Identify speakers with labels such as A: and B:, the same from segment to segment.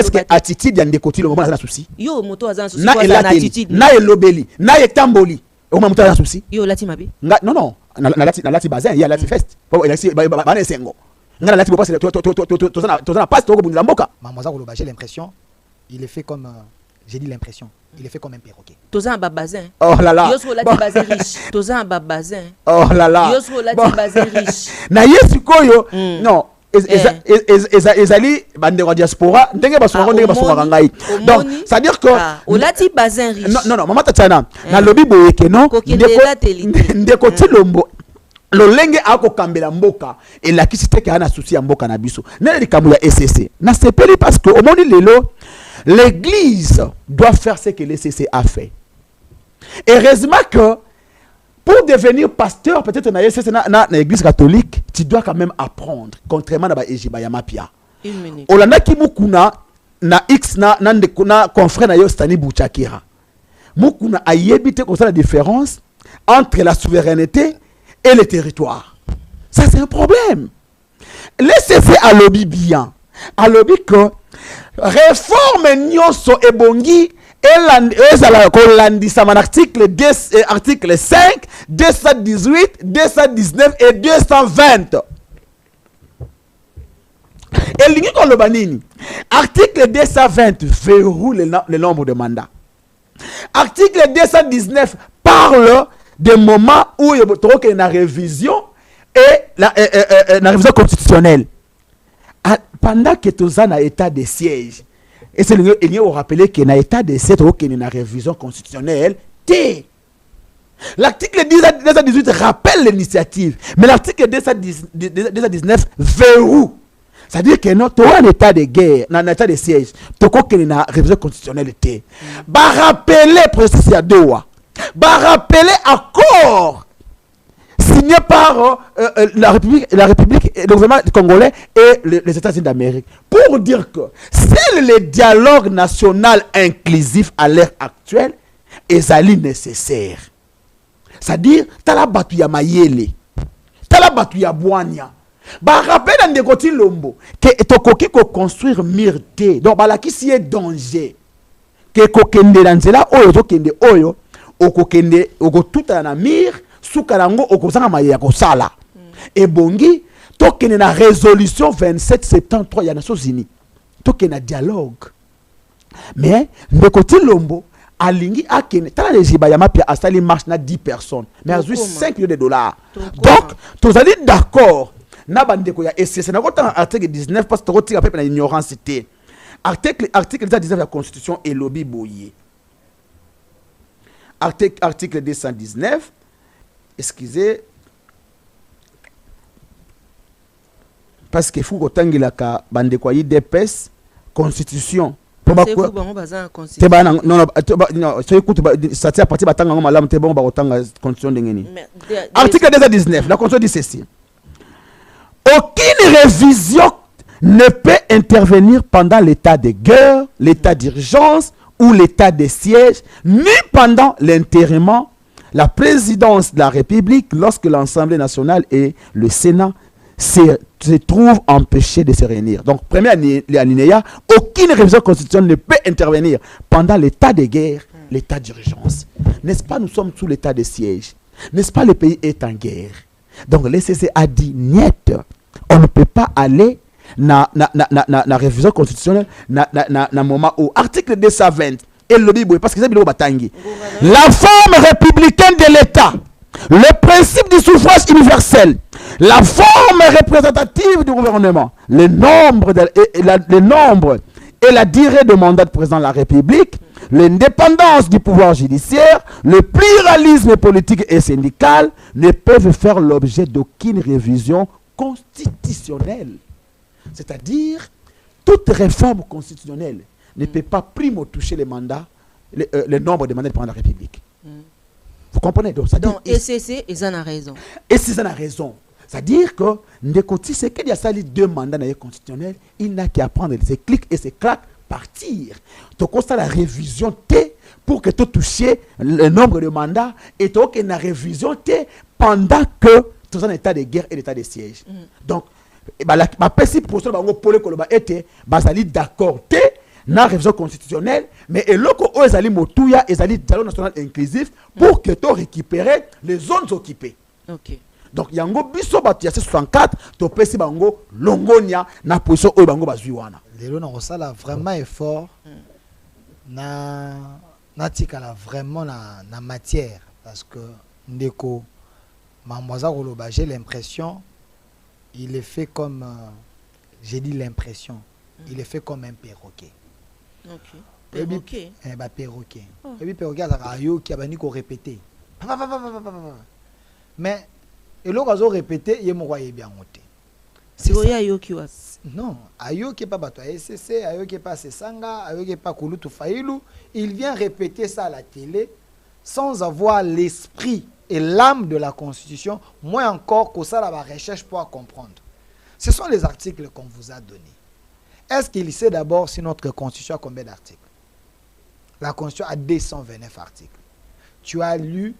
A: est-ce que attitude ya ndekoti le moment na souci
B: yo moto azana souci
A: na attitude na elobeli na etamboli au moment moto azana souci
B: yo lati mabe
A: non na lati bazin ya lati fest ba na sengo ngana lati parce to na passe to ko bundila mboka
C: mamoza ko loba j'ai l'impression il est fait comme j'ai dit l'impression il est fait comme un perroquet
B: tozan ba bazin
A: oh là là
B: yo so lati bazin riche tozan ba bazin
A: oh là là
B: yo so lati bazin riche
A: na yesu koyo non ezali bande wa diaspora ndenge basoka ngai donc ça veut dire que
B: olati bazin riche
A: non maman tatana na lobby boyeke non ndeko tilombo lolenge akokambela mboka elakisi te ke ana souci ya mboka na biso na likambo ya ECC na sepeli parce que au monde lelo l'église doit faire ce que l'ECC a fait. Heureusement que pour devenir pasteur, peut-être dans l'église catholique, tu dois quand même apprendre, contrairement à Ejiba Yamapia.
B: Une minute.
A: Olanda Kimukuna, na X, na confrère na Yostani Bouchakira. Mukuna a yébité comme ça la différence entre la souveraineté et le territoire. Ça, c'est un problème. L'ECC a lobby bien. A lobby que réforme nyonso ebongi ezala kolandisa man article 5, 218, 219 et 220. Elingi koloba nini? Article 220 verrouille le nombre de mandats. Article 219 parle des moments où il y a une révision et la révision constitutionnelle. Pendant que tu as un état de siège, et c'est le lieu où rappeler qu'il y a un état de siège ou qu'il y a une révision constitutionnelle, l'article 218 rappelle l'initiative, mais l'article 219 verrou. C'est-à-dire que tu as un état de guerre, un état de siège, tu as une révision constitutionnelle. Bah rappeler processus à deux, bah rappeler accord signé par la République, le gouvernement congolais et les États-Unis d'Amérique, pour dire que seul le dialogue national inclusif à l'ère actuelle est nécessaire. C'est-à-dire, tu as la batu ya mayele, tu as la batu ya boania. Bah rappel dans des côtés lombo que tokoki ko construire mirte. Donc bah là qui s'y est danger. Que kokende danzela oyo tokende oyo okokende oko tout na mir sukarango okozanga maya kosala. Et bongi tokende na résolution 2773 ya Nations Unies. Tokende na dialogue. Mais de côté lombo alingi akene tala les jiba ya mapia asali marche na 10 personnes mais a 5 millions de dollars. Donc tous allez d'accord. Na bandeko ya ECC na kota article 19 parce que tu rappelles na ignorance té article 19 de la constitution et lobby boyé article 219 excusez parce que faut kotangila ka bandeko ya IDPS constitution pour ba ko te ba non so écoute ça tient à partir batanga ngoma malamu te bon ba kotanga constitution ndengeni article 219 la constitution dit ceci. Aucune révision ne peut intervenir pendant l'état de guerre, l'état d'urgence ou l'état de siège, ni pendant l'intérim, la présidence de la République lorsque l'Assemblée nationale et le Sénat se trouvent empêchés de se réunir. Donc, premier alinéa, aucune révision constitutionnelle ne peut intervenir pendant l'état de guerre, l'état d'urgence. N'est-ce pas, nous sommes sous l'état de siège. N'est-ce pas, le pays est en guerre. Donc, le CC a dit, niet, on ne peut pas aller na révision constitutionnelle na moment où article 220 et le Bible parce que c'est bilo batangi la forme républicaine de l'État, le principe du suffrage universel, la forme représentative du gouvernement, le nombre et la durée de mandat de président de la République, l'indépendance du pouvoir judiciaire, le pluralisme politique et syndical ne peuvent faire l'objet d'aucune révision constitutionnelle. C'est-à-dire, toute réforme constitutionnelle ne peut pas primo toucher les mandats, le nombre de mandats du président de la République. Vous comprenez? Donc,
B: ECC, ils en ont raison.
A: Et c'est ça la raison. C'est-à-dire que, c'est qu'il y a sali 2 mandats constitutionnels, il n'a qu'à prendre ses clics et ses claques, partir. Donc, on la révision T pour que tu touches le nombre de mandats et tu as une révision T pendant que tu es en état de guerre et l'état de siège. Donc, la principe pour ça, pour le était, d'accord T na révision constitutionnelle mais eloko oyo ezali motuya ezali dialogue national inclusif pour que to récupérer les zones occupées.
B: Ok.
A: Donc yango biso bato ya 64 topesi bango longonia na position oyo bango bazwi wana.
C: Lelo na kosala vraiment effort na tikala vraiment na matière parce que ndeko Mamboza Koloba, j'ai l'impression il est fait comme j'ai dit l'impression il est fait comme un perroquet.
B: Ok. Perroquet.
C: Perroquet. Et puis perroquet a yo qui a bani ko répéter. Mais et l'autre a répété, il me voyait bien monter.
B: C'est quoi ayo qui was?
C: Non, ayo qui pas bato SCC, ayo qui pas Sesanga, ayo qui pas Kulutu Failou, il vient répéter ça à la télé sans avoir l'esprit et l'âme de la Constitution, moins encore que ça la recherche pour comprendre. Ce sont les articles qu'on vous a donnés. Est-ce qu'il sait d'abord si notre Constitution a combien d'articles? La Constitution a 229 articles. Tu as lu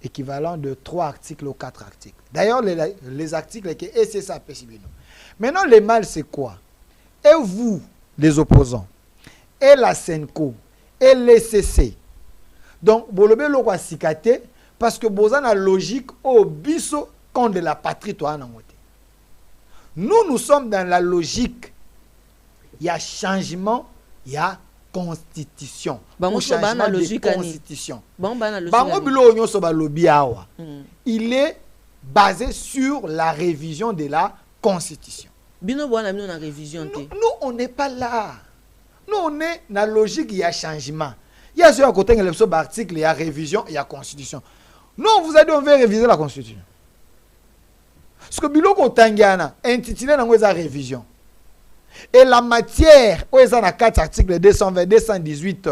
C: équivalent de 3 articles ou 4 articles. D'ailleurs, les articles qui et c'est ça, maintenant, le mal, c'est quoi? Et vous, les opposants, et la SENCO, et l'ECC, donc, bolobé lo kwa sikate, parce que vous avez la logique au biso contre la patrie, toi, nous sommes dans la logique. Il y a changement, il y a constitution. Changement de constitution. Il est basé sur la révision de la constitution. Nous, on n'est pas là. Nous, on est dans la logique, il y a changement. Il y a sur un côté, il y a article, il y a révision, il y a constitution. Nous, on vous a dit on veut réviser la constitution. Parce que Biloko Tangiana, intitulé dans la révision. Et la matière, où est-ce 4 articles 220, 218,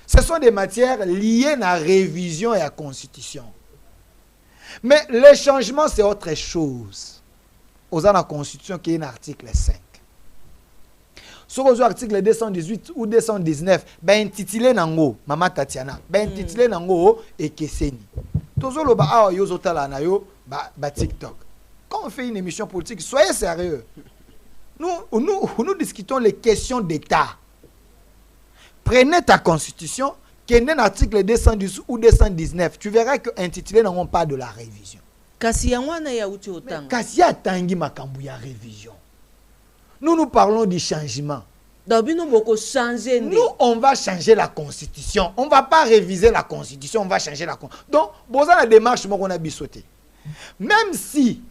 C: ce sont des matières liées à la révision et à la constitution. Mais le changement, c'est autre chose. Aux la constitution qui est un article 5. Sur les articles 218 ou 219, ben intitulé nango, Mama Tatiana, ben intitulé nango et Keseni. Toujours le ba yo zotala na yo ba TikTok. Quand on fait une émission politique, soyez sérieux. Nous discutons les questions d'État. Prenez ta constitution, qui est un article 210 ou 219, tu verras que intitulé n'ont pas de la révision. Kassia tangi makambu ya révision. Nous parlons du changement. Nous, on va changer la constitution. On ne va pas réviser la constitution, on va changer la constitution. Donc, bon, la démarche qu'on a bisauté. Même si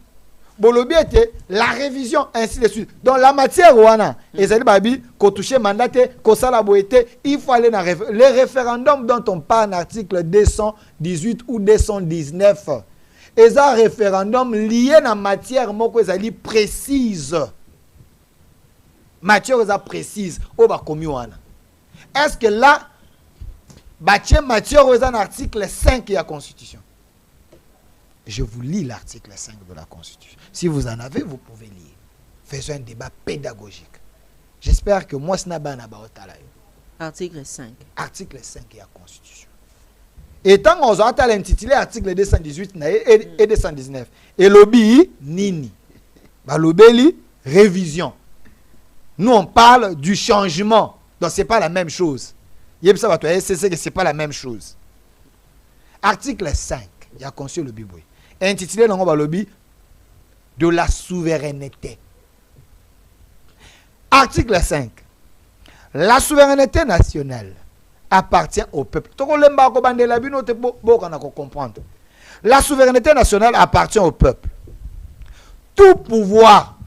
C: Bolobi était la révision, ainsi de suite. Dans la matière, il faut aller dans les référendums dont on parle en article 218 ou 219. Et un référendum lié à la matière précise. Matière précise. Est-ce que là, matière est un article 5 de la Constitution? Je vous lis l'article 5 de la Constitution. Si vous en avez, vous pouvez lire. Faisons un débat pédagogique. J'espère que moi, ce n'est pas un
B: article 5.
C: Article 5 de la Constitution. Et tant qu'on a intitulé article 218 et 219, et l'obi, nini. L'obéli, révision. Nous, on parle du changement. Donc, ce n'est pas la même chose. C'est que ce n'est pas la même chose. Article 5, il y a conçu le biboué. Intitulé dans le lobby de la souveraineté. Article 5. La souveraineté nationale appartient au peuple. La souveraineté nationale appartient au peuple. Tout pouvoir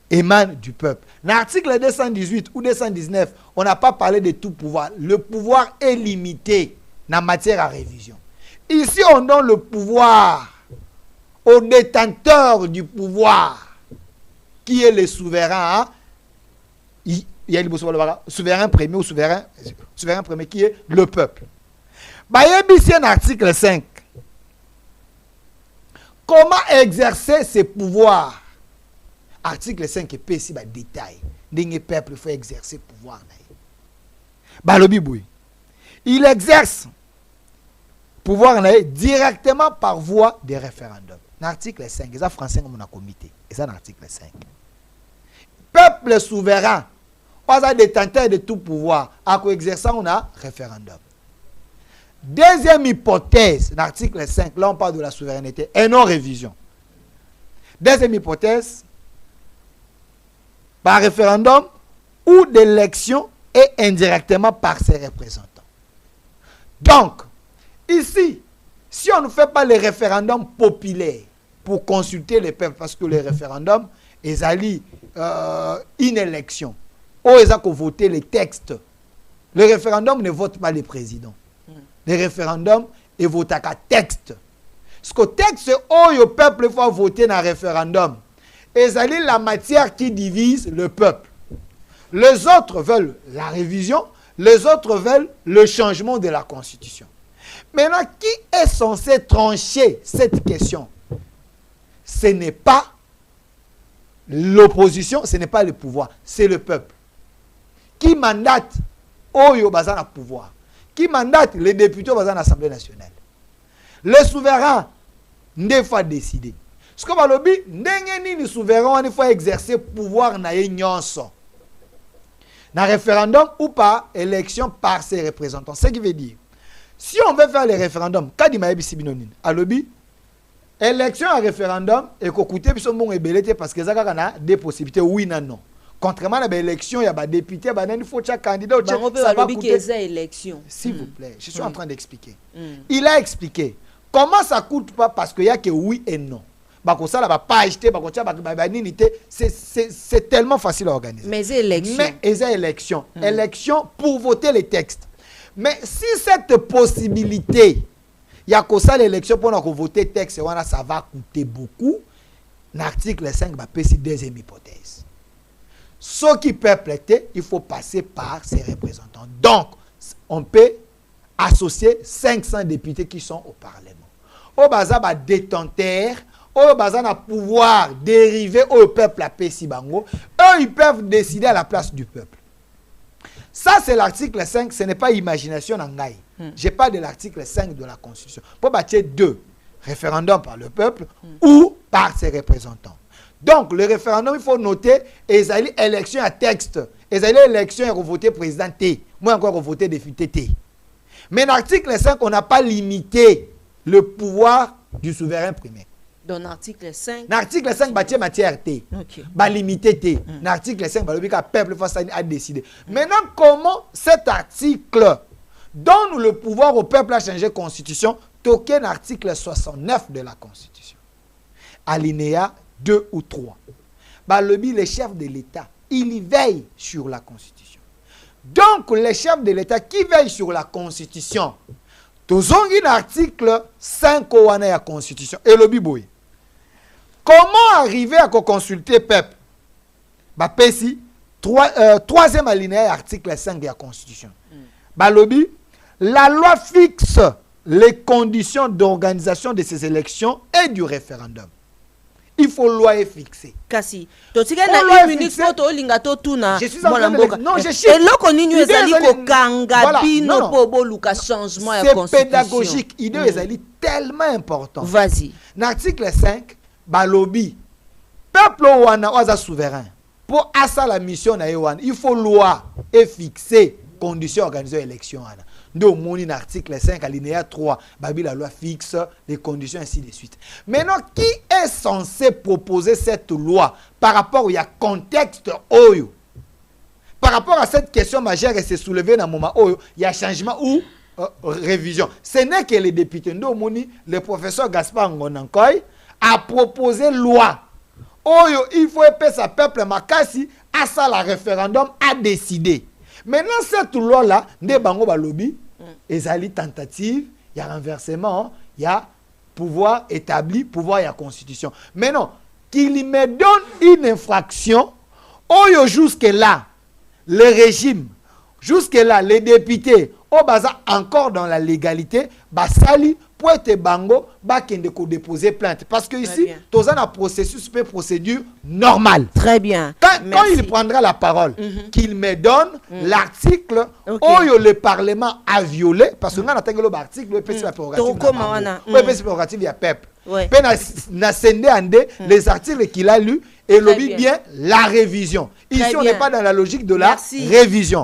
C: émane du peuple. Dans l'article 218 ou 219, on n'a pas parlé de tout pouvoir. Le pouvoir est limité dans la matière à révision. Ici, on donne le pouvoir au détenteur du pouvoir, qui est le souverain. Hein? Il y a le souverain premier ou souverain premier qui est le peuple. Ici, un article 5. Comment exercer ses pouvoirs? Article 5 est ici détail. Le peuple faut exercer pouvoir. Il exerce pouvoir directement par voie de référendum. L'article 5, c'est français comme on a comité. Et c'est l'article 5. peuple souverain, pas détenteur de tout pouvoir, à quoi exerçant on a référendum. Deuxième hypothèse, l'article 5, là on parle de la souveraineté et non révision. Deuxième hypothèse, par référendum ou d'élection et indirectement par ses représentants. Donc, ici, si on ne fait pas les référendums populaires pour consulter les peuples, parce que les référendums, ils allient une élection, ou ils ont voté les textes. Le référendum ne vote pas les présidents. Les référendums, ils votent à texte. Ce que le texte, le peuple faut voter dans le référendum. Ils allient la matière qui divise le peuple. Les autres veulent la révision, les autres veulent le changement de la Constitution. Maintenant, qui est censé trancher cette question? Ce n'est pas l'opposition, ce n'est pas le pouvoir, c'est le peuple. Qui mandate Oyo Bazan à pouvoir? Qui mandate les députés au Bazan à l'Assemblée nationale? Le souverain ne faut décider. Ce que va dire, le souverain il faut exercer pouvoir na nyonso. Dans référendum ou par élection par ses représentants. Ce qui veut dire, si on veut faire les référendums, quand il m'a dit à lobby, élection à référendum, et qu'on coûte parce que ça a des possibilités, oui, non. Contrairement à l'élection, il y a des députés, il faut chaque candidat.
B: Ça va coûter élection.
C: S'il vous plaît, je suis en train d'expliquer. Il a expliqué comment ça ne coûte pas parce qu'il n'y a que oui et non. C'est tellement facile à organiser.
B: Mais
C: élection. Élection pour voter les textes. Mais si cette possibilité, il y a que ça l'élection pour voter texte, ça va coûter beaucoup. L'article 5 va passer deuxième hypothèse. Ce qui peut prêter, il faut passer par ses représentants. Donc, on peut associer 500 députés qui sont au Parlement. Au bazar, détenteur, au bazar, a pouvoir dériver au peuple à Pessibango. Eux, ils peuvent décider à la place du peuple. Ça, c'est l'article 5, ce n'est pas imagination n'angaï. Je parle de l'article 5 de la Constitution. Pour bâtir deux, référendum par le peuple ou par ses représentants. Donc, le référendum, il faut noter, ils allaient élection à texte. Ils allaient élection et voter président T. Moi, encore voter député T. Mais dans l'article 5, on n'a pas limité le pouvoir du souverain primaire.
B: Dans l'article 5.
C: L'article 5, bâtir matière T. Bah limité T. L'article 5, bah le peuple face à décider. Maintenant, comment cet article donne le pouvoir au peuple à changer la Constitution? Token article 69 de la Constitution. Alinéa 2 ou 3. Bah les chefs de l'État, ils veillent sur la Constitution. Donc, les chefs de l'État qui veillent sur la Constitution, tous ont un article 5 de la Constitution. Et le biboui. Comment arriver à consulter le peuple? Bah, Pessi, troisième alinéa, article 5 de la Constitution. Bah, lobby, la loi fixe les conditions d'organisation de ces élections et du référendum. Il faut loi fixée.
B: Kasi, to tika na 1 minute photo lingato tuna.
C: Je suis en train de
B: non, je suis. Et loko nini ezali ko kanga bino po boluka changement ya constitution.
C: C'est pédagogique, idée ezali tellement important.
B: Vas-y.
C: L'article 5 balobi peuple wana oza souverain. Pour asa la mission na yewan, il faut loi et fixer conditions organisées élection wana. Donc, mon article 5, alinéa 3, la loi fixe les conditions, ainsi de suite. Maintenant, qui est censé proposer cette loi par rapport au contexte Oyo? Par rapport à cette question majeure qui s'est soulevée dans le moment Oyo, il y a changement ou révision. Ce n'est que les députés. Donc, le professeur Gaspard Ngonankoy a proposé loi. Oyo, il faut épaisser sa peuple makasi, à ça, le référendum a décidé. Maintenant, cette loi-là, des bango balobi, ezali tentative, il y a renversement, il y a pouvoir établi, pouvoir, il y a constitution. Mais non, qu'il me donne une infraction, oyo jusque-là, le régime, jusque-là, les députés, au baza encore dans la légalité, basali, pour être bango, bakende ko déposer plainte. Parce que ici, tous un processus, procédure normale.
B: Très bien.
C: Quand il prendra la parole, qu'il me donne l'article où le Parlement a violé, parce que nous avons l'article, le prérogative, il y a peuple. Les articles qu'il a lus, Et lobby bien la révision. Ici, on n'est pas dans la logique de la révision.